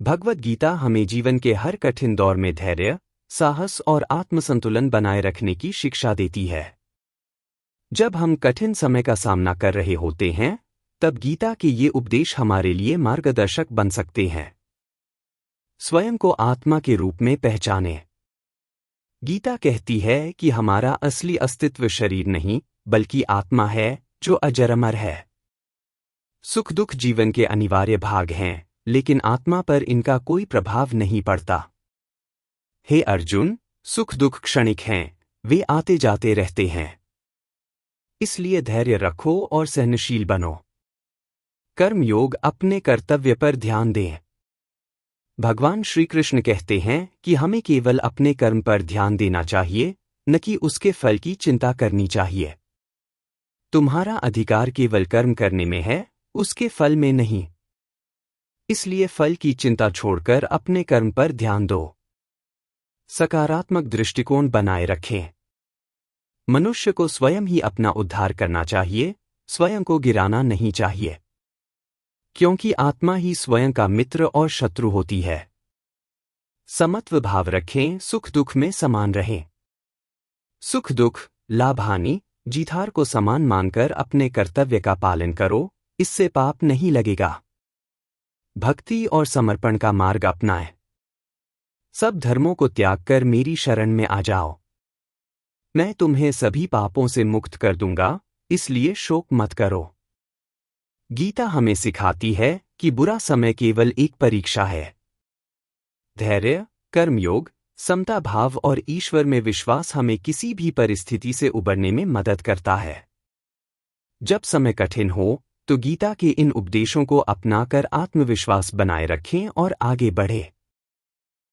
भगवद गीता हमें जीवन के हर कठिन दौर में धैर्य, साहस और आत्मसंतुलन बनाए रखने की शिक्षा देती है। जब हम कठिन समय का सामना कर रहे होते हैं, तब गीता के ये उपदेश हमारे लिए मार्गदर्शक बन सकते हैं। स्वयं को आत्मा के रूप में पहचानें। गीता कहती है कि हमारा असली अस्तित्व शरीर नहीं, बल्कि आत्मा है, जो अजर-अमर है। सुख दुख जीवन के अनिवार्य भाग हैं, लेकिन आत्मा पर इनका कोई प्रभाव नहीं पड़ता। हे अर्जुन, सुख दुख क्षणिक हैं, वे आते जाते रहते हैं। इसलिए धैर्य रखो और सहनशील बनो। कर्मयोग अपने कर्तव्य पर ध्यान दें। भगवान श्री कृष्ण कहते हैं कि हमें केवल अपने कर्म पर ध्यान देना चाहिए, न कि उसके फल की चिंता करनी चाहिए। तुम्हारा अधिकार केवल कर्म करने में है, उसके फल में नहीं। इसलिए फल की चिंता छोड़कर अपने कर्म पर ध्यान दो। सकारात्मक दृष्टिकोण बनाए रखें। मनुष्य को स्वयं ही अपना उद्धार करना चाहिए, स्वयं को गिराना नहीं चाहिए। क्योंकि आत्मा ही स्वयं का मित्र और शत्रु होती है। समत्व भाव रखें, सुख दुख में समान रहें। सुख दुख, लाभ हानि, जीत हार को समान मानकर अपने कर्तव्य का पालन करो, इससे पाप नहीं लगेगा। भक्ति और समर्पण का मार्ग अपनाएं। सब धर्मों को त्याग कर मेरी शरण में आ जाओ। मैं तुम्हें सभी पापों से मुक्त कर दूंगा, इसलिए शोक मत करो। गीता हमें सिखाती है कि बुरा समय केवल एक परीक्षा है। धैर्य, कर्मयोग, समता भाव और ईश्वर में विश्वास हमें किसी भी परिस्थिति से उबरने में मदद करता है। जब समय कठिन हो, तो गीता के इन उपदेशों को अपनाकर आत्मविश्वास बनाए रखें और आगे बढ़ें।